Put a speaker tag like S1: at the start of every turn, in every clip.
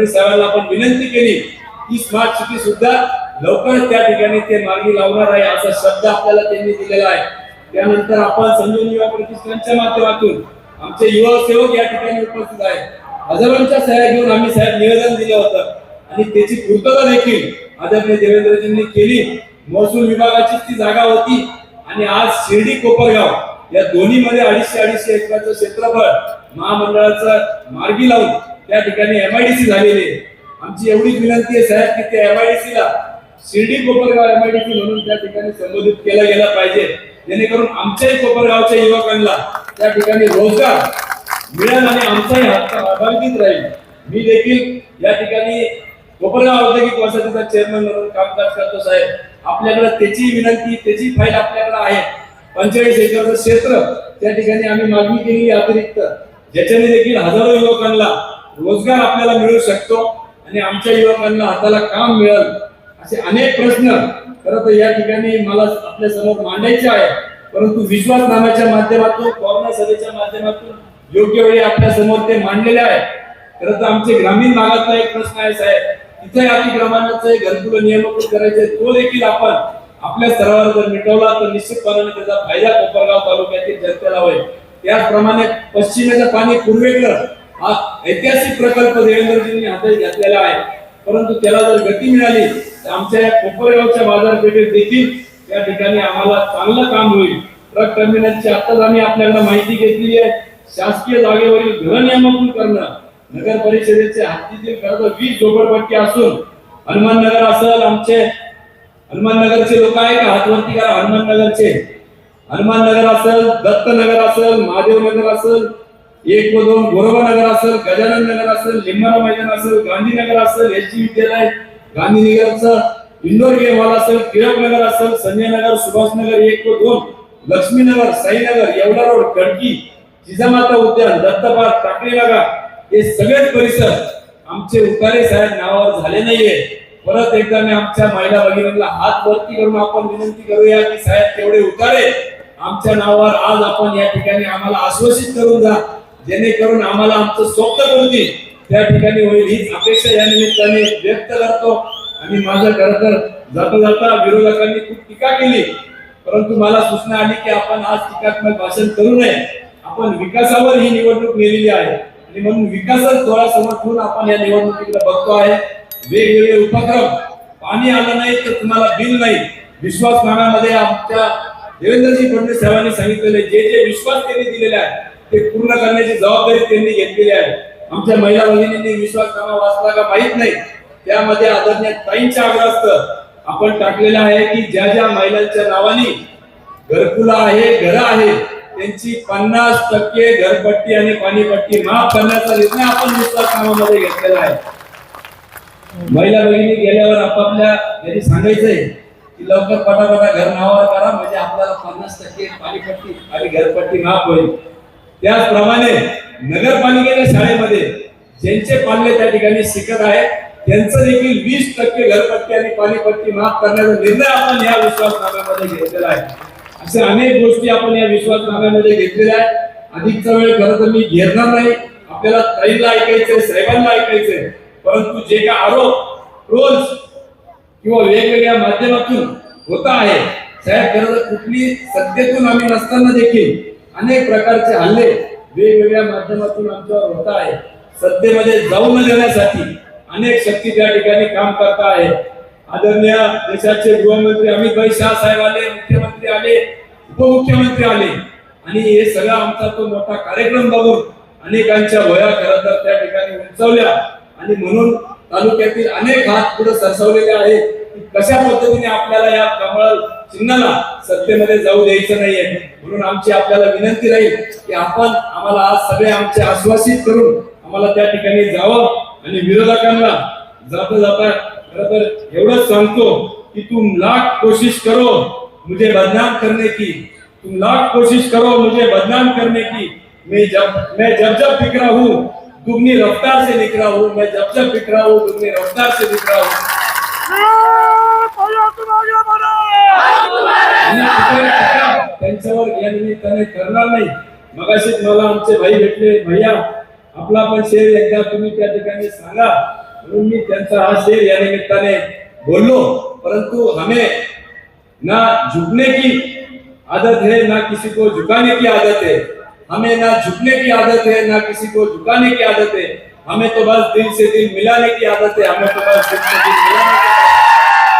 S1: साहेबांना आपण विनंती केली की स्मार्ट सिटी सुद्धा लवकरच त्या ठिकाणी ते मार्गी लावणार आहे असा शब्द आपल्याला त्यांनी दिलेला आहे। त्यानंतर आपण संजीवनी युवा प्रतिष्ठानच्या माध्यमातून आमचे युवा सेवक या ठिकाणी उपस्थित आहेत। हजारोंच्या सह्या घेऊन आम्ही साहेब निवेदन दिलं होतं आणि त्याची पूर्तता देखील आदरणीय देवेंद्रजींनी केली। महसूल विभागाची ती जागा होती आणि आज शिर्डी कोपरगाव या दोन्ही मध्ये 250 एकराचं क्षेत्रफळ महामंडळाचं मार्गी लावून त्या ठिकाणी एमआयडीसी झालेली आहे। आमची एवढीच विनंती आहे साहेब की त्या एमआयडीसी ला शिर्डी कोपरगाव एमआयडीसी म्हणून त्या ठिकाणी संबोधित केलं गेलं पाहिजे, जेणेकरून आमच्याही कोपरगावच्या युवकांना त्या ठिकाणी रोजगार मिळेल आणि आमचाही हक्क अबाधित राहील। मी देखील या ठिकाणी कोपरगाव औद्योगिक वसाहतीचा चेअरमन म्हणून कामकाज करतो साहेब। आपल्याकडे त्याची विनंती, त्याची फाईल आपल्याकडे आहे। 45 एकरचं क्षेत्र त्या ठिकाणी आम्ही मागणी केली अतिरिक्त, ज्याच्याने देखील हजारो युवकांना रोजगार आपल्याला मिळू शकतो आणि आमच्या युवकांना हाताला काम मिळेल। असे अनेक प्रश्न खरं तर या ठिकाणी मला आपल्या समोर मांडायचे आहे, परंतु विश्वासनाम्याच्या माध्यमातून, कोरोना सभेच्या माध्यमातून योग्य वेळी आपल्या समोर ते मांडलेले आहे। खरं तर आमचे ग्रामीण भागातला एक प्रश्न आहे साहेब, तिथे अतिक्रमणाचे घरकुल नियमित करायचे, तो देखील आपण आपल्या स्तरावर जर मिटवला तर निश्चितपणे त्याचा फायदा कोपरगाव तालुक्यातील जनतेला होईल। त्याचप्रमाणे पश्चिमेचं पाणी पूर्वेकडं हा ऐतिहासिक प्रकल्प देवेंद्रजींनी हाती घेतलेला आहे, परंतु त्याला जर गती मिळाली तर आमच्या कोपरगावच्या बाजारपेठेत देखील त्या ठिकाणी आम्हाला चांगलं काम होईल। ट्रक टर्मिनलची आताच आम्ही आपल्याकडे माहिती घेतली आहे। शासकीय जागेवरील घर नियमन करणं, नगर परिषदेचे हद्दीतील खरं 20 झोपडपट्टी असून हनुमाननगर असेल, आमचे हनुमाननगरचे लोक आहे का हातवरती करा, हनुमाननगरचे, हनुमाननगर असेल, दत्तनगर असेल, महादेवनगर असेल, 1 व 2 गोरवानगर असेल, गजानन नगर असेल, लिंबारा मैदान असेल, गांधीनगर असेल, एसटी विद्यालय, गांधीनगरचं इंडोर गेम हॉल असेल, टिळक नगर असेल, संजय नगर, सुभाषनगर 1 व 2, लक्ष्मीनगर, साईनगर, येवला रोड, खडकी, जिजामाता उद्यान, दत्तपार्क, टाकळी नगर, हे सगळेच परिसर आमचे उतारे साहेब नावावर झाले नाहीये। परत एकदा मी आमच्या महिला भगिनींना हात वरती करून आपण विनंती करूया की साहेब तेवढे उतारे आमच्या नावावर आज आपण या ठिकाणी आम्हाला आश्वासित करून जा, जेणेकरून आम्हाला आमचं स्वप्नपूर्ती त्या ठिकाणी होईल हीच अपेक्षा या निमित्ताने व्यक्त करतो। आणि माझं खरं तर जाता जाता विरोधकांनी खूप टीका केली, परंतु मला सूचना आली की आपण आज टीकात्मक भाषण करू नये, आपण विकासावर ही निवडणूक नेलेली आहे आणि म्हणून विकासाच डोळ्यासमोर ठेवून आपण या निवडणुकीकडे बघतो आहे। वेगवेगळे उपक्रम, पाणी आलं नाही तर तुम्हाला बिल नाही, विश्वासनाम्यामध्ये आमच्या देवेंद्रजी फडणवीस साहेबांनी सांगितलेले जे विश्वास त्यांनी दिलेले आहे ते पूर्ण करण्याची जबाबदारी त्यांनी घेतलेली आहे। आमच्या महिला भगिनींनी विश्वासनामा वाचला का माहित नाही, त्यामध्ये आदरणीय ताईंच्या आग्रहास्तव आपण टाकलेलं आहे की ज्या ज्या महिलांच्या नावाने घरकुला आहे, घर आहे, त्यांची 50% घरपट्टी आणि पाणीपट्टी माफ करण्याचा निर्णय आपण विश्वासनाम्यामध्ये घेतलेला आहे। महिला भगिनी गेल्यावर आपापल्या यांनी सांगायचंय की लवकर पटापटा घर नावावर करा, म्हणजे आपल्याला 50% पाणीपट्टी आणि घरपट्टी माफ होईल। त्याचप्रमाणे नगरपालिकेच्या शाळेमध्ये ज्यांचे पाल्य त्या ठिकाणी शिकत आहे त्यांचं देखील 20% घरपट्टी आणि पाणीपट्टी माफ करण्याचा निर्णय आपण या विश्वासनाम्यामध्ये घेतलेला आहे। अशा अनेक गोष्टी आपण या विश्वासनाम्यामध्ये घेतलेल्या आहेत। अधिकचा वेळ खरं तर मी घेणार नाही, आपल्याला ताईला ऐकायचंय, साहेबांना ऐकायचंय, परंतु जे काय आरोप रोज किंवा वेगवेगळ्या माध्यमातून होत आहे साहेब, खरं तर कुठली सत्तेतून आम्ही नसताना देखील अनेक प्रकारचे हल्ले वेगवेगळ्या माध्यमातून आमच्यावर होत आहे। सत्तेमध्ये जाऊ न देण्यासाठी अनेक शक्ती त्या ठिकाणी काम करत आहे। आदरणीय देशाचे गृहमंत्री अमित भाई शाह साहेब आले, मुख्यमंत्री आले, उपमुख्यमंत्री आले आणि हे सगळा आमचा तो मोठा कार्यक्रम बघून अनेकांच्या वया खरं तर त्या ठिकाणी उंचावल्या आणि म्हणून तालुक्यातील अनेक हात पुढे सरसवलेले आहेत की कशा पद्धतीने आपल्याला या कमळ चिन्हाला सत्तेमध्ये जाऊ द्यायचं नाहीये। म्हणून आमची आपल्याला विनंती राहील की आपण आम्हाला आज सगळे आमचे आश्वासित करून आम्हाला त्या ठिकाणी जावं आणि विरोधकांना जाता जाता खरं तर एवढंच सांगतो कि तुम लाख कोशिश करो मुझे बदनाम करने की, तुम लाख कोशिश करो मुझे बदनाम करने की, मैं जब बिखरा हूँ दुगनी रफ्तार से निकला हूँ, मैं जब बिखरा हूँ दुगनी रफ्तार से निकला हूँ। त्यांच्यावर या निमित्ताने करणार नाही। मगाशीच मला आमचे भाई भेटले, भैया आपला पण शेर एकदा तुम्ही त्या ठिकाणी सांगा, म्हणून मी त्यांचा हा शेर या निमित्ताने बोललो। परंतु हमें ना झुकने की आदत है, ना किसी को झुकाने की आदत है। हमें ना झुकने की आदत है, ना किसी को झुकाने की आदत है। हमें तो बस दिल से दिल मिलाने की आदत है। हमें तो बस दिल से दिल मिलाने की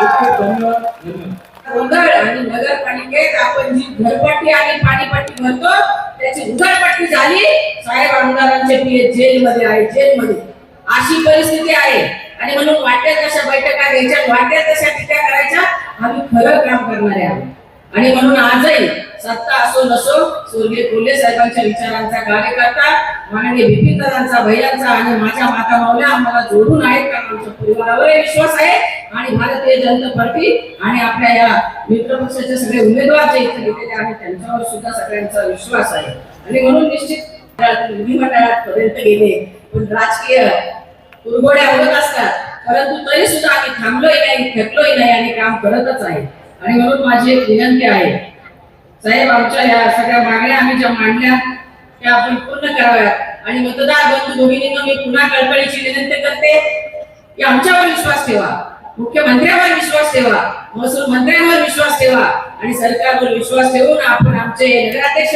S1: आदत है। धन्यवाद।
S2: गोंधळ आणि नगरपालिकेत आपण जी घरपट्टी आणि पाणीपट्टी भरतो त्याची उधळपट्टी झाली। साहेब आमदारांचे पीए जेलमध्ये आहे, जेलमध्ये अशी परिस्थिती आहे। आणि म्हणून वाटेल तशा बैठका घ्यायच्या, वाटेल तशा टीका करायच्या। आम्ही खरं काम करणारे आहोत आणि म्हणून आजही सत्ता असो नसो स्वर्गीय कोल्हे साहेबांच्या विचारांचा कार्यकर्ता माननीय बिपिनदादांचा, भैयांचा आणि माझ्या माता माऊल्या आम्हाला जोडून आहेत, कारण आमच्या परिवारावर विश्वास आहे। आणि भारतीय जनता पार्टी आणि आपल्या या मित्र पक्षाचे सगळे उमेदवार जे इथे गेलेले आहेत त्यांच्यावर सुद्धा सगळ्यांचा विश्वास आहे। आणि म्हणून निश्चित विधिमंडळात पर्यंत गेले, पण राजकीय कुरघोड्या होत असतात, परंतु तरी सुद्धा आम्ही थांबलोय नाही, थकलोय नाही आणि काम करतच आहे। आणि म्हणून माझी एक विनंती आहे साहेब, आमच्या या सगळ्या मागण्या आम्ही ज्या मांडल्या त्या आपण पूर्ण कराव्यात। आणि मतदार बंधू भगिनींना मी पुन्हा कळकळीची विनंती करते की आमच्यावर विश्वास ठेवा, मुख्यमंत्र्यांवर विश्वास ठेवा, महसूल मंत्र्यांवर विश्वास ठेवा आणि सरकारवर विश्वास ठेवून आपण आमचे नगराध्यक्ष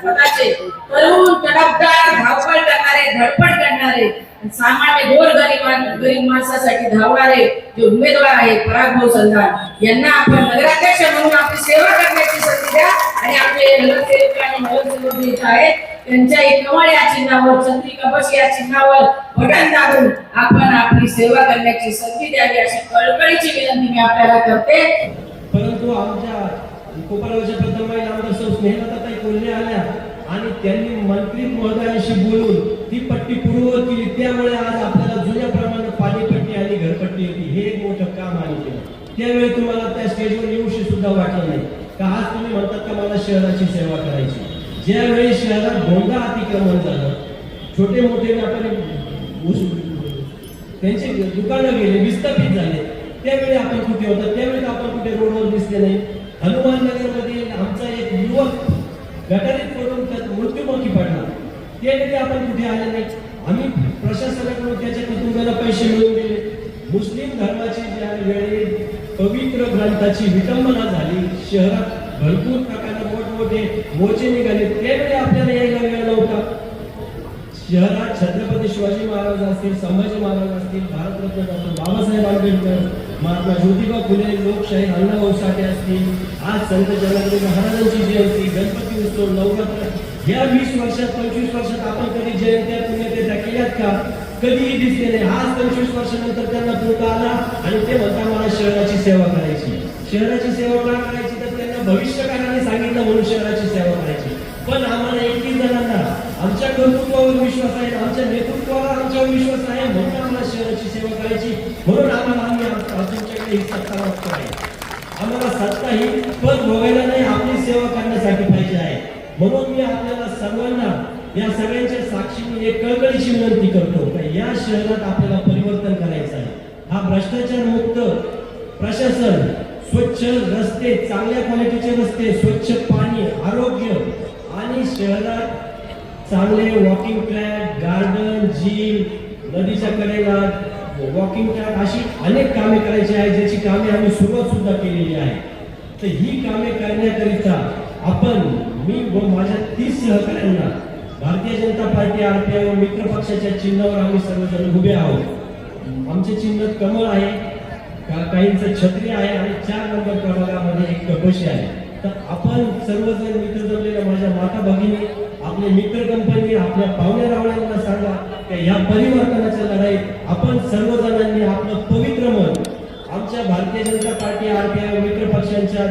S2: पदाचे तरुण तडफदार धावपळ करणारे, धडपड करणारे, सामान्य गरीब माणसासाठी धावणारे जे उमेदवार आहेत पराग भाऊ संधान यांना आपण नगराध्यक्ष म्हणून आपली सेवा करण्याची संधी द्या। आणि आपले नगरसेवक आणि नगरसेवक जे आहेत त्यांच्या कमळ या चिन्हावर, चंद्रिका बस या चिन्हावर बटन दाबून आपण आपली सेवा करण्याची संधी द्यावी अशी कळकळीची विनंती मी आपल्याला करते।
S3: परंतु आमच्या कोपरावरच्या प्रथम आमदार सौ स्नेहलताताई कोल्हे आल्या आणि त्यांनी मंत्री महोदयांशी बोलून ती पट्टी पूर्ववत केली, त्यामुळे आज आपल्याला जुन्याप्रमाणे पाणीपट्टी आणि घरपट्टी होती। हे एक मोठं काम आम्ही केलं। त्यावेळी तुम्हाला त्या स्टेजवर येऊशी सुद्धा वाटलं नाही का आज तुम्ही म्हणतात का मला शहराची सेवा करायची। ज्यावेळी शहरात भोंगा अतिक्रमण झालं, छोटे मोठे व्यापारी त्यांचे दुकानं गेले, विस्थापित झाले, त्यावेळी आपण कुठे होता? त्यावेळी आपण कुठे रोडवर दिसले नाही। हनुमाननगरमध्ये आमचा एक युवक गटारीत पडून मृत्युमुखी पडला, त्यावेळी आपण कुठे आले नाही। आम्ही प्रशासनाकडून त्याच्या कुटुंबाला पैसे मिळवून दिले। मुस्लिम धर्माची ज्या वेळी पवित्र ग्रंथाची विटंबना झाली, शहरात भरपूर प्रकारे मोठमोठे मोर्चे निघाले, त्यावेळी आपल्याला यायला वेळ नव्हता। शहरात छत्रपती शिवाजी महाराज असतील, संभाजी महाराज असतील, भारतरत्न डॉक्टर बाबासाहेब आंबेडकर, महात्मा ज्योतिबा फुले, लोकशाहीर अण्णाभाऊ साठे असतील, आज संत जनार्दन महाराजांची जयंती, गणपती उत्सव, नवरात्र, या 20 वर्षात 25 वर्षात आपण कधी जयंत्या पुण्यतिथ्या केल्यात का? कधीही दिसले नाही। आज 25 वर्षानंतर त्यांना पुढे आला आणि ते म्हणतात मला शहराची सेवा करायची। शहराची सेवा का करायची? तर त्यांना भविष्यकाळाने सांगितलं म्हणून शहराची सेवा करायची। पण आम्हाला 21 जणांना आमच्या कर्तृत्वावर विश्वास आहे, आमच्या नेतृत्वावर आमच्यावर विश्वास आहे, म्हणून आम्हाला शहराची सेवा करायची। म्हणून आम्ही तुमच्याकडे ही सत्ता मागतो आहे। आम्हाला सत्ता ही पद भोगायला नाही, आपली सेवा करण्यासाठी पाहिजे आहे। म्हणून मी आपल्याला सर्वांना या सगळ्यांच्या साक्षीने एक कळकळीची विनंती करतो की या शहरात आपल्याला परिवर्तन करायचं आहे। हा भ्रष्टाचार मुक्त प्रशासन, स्वच्छ रस्ते, चांगल्या क्वालिटीचे रस्ते, स्वच्छ पाणी, आरोग्य आणि शहरात चांगले वॉकिंग ट्रॅक, गार्डन, जिम, नदीच्या कडेला वॉकिंग ट्रॅक, अशी अनेक कामे करायची आहेत ज्याची कामे आम्ही सुरुवात सुद्धा केलेली आहे। तर ही कामे करण्याकरिता आपण, मी व माझ्या 30 सहकाऱ्यांना भारतीय जनता पार्टी आरपीआय व मित्र पक्षाच्या चिन्हावर आम्ही सर्वजण उभे आहोत। आमचे चिन्ह कमळ आहे, काहींचं छत्री आहे आणि 4 नंबर प्रभागामध्ये एक कपशी आहे। तर आपण सर्वजण मित्र जमलेल्या माझ्या माता भगिनी, आपले मित्र कंपनी, आपल्या पाहुण्या रावळ्यांना सांगा की या परिवर्तनाच्या लढाईत आपण सर्वजणांनी आपलं पवित्र मन आमच्या भारतीय जनता पार्टी आरपीआय मित्र पक्षांच्या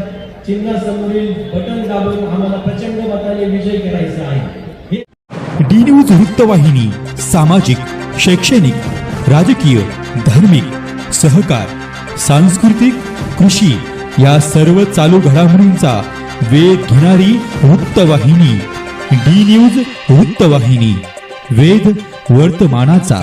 S3: चिन्हासमोरील बटन दाबून आम्हाला प्रचंड मताने विजय करायचा आहे।
S4: डी न्यूज वृत्तवाहिनी सामाजिक, शैक्षणिक, राजकीय, धार्मिक, सहकार, सांस्कृतिक, कृषी या सर्व चालू घडामोडींचा वेध घेणारी वृत्तवाहिनी डी न्यूज वृत्तवाहिनी, वेध वर्तमानाचा।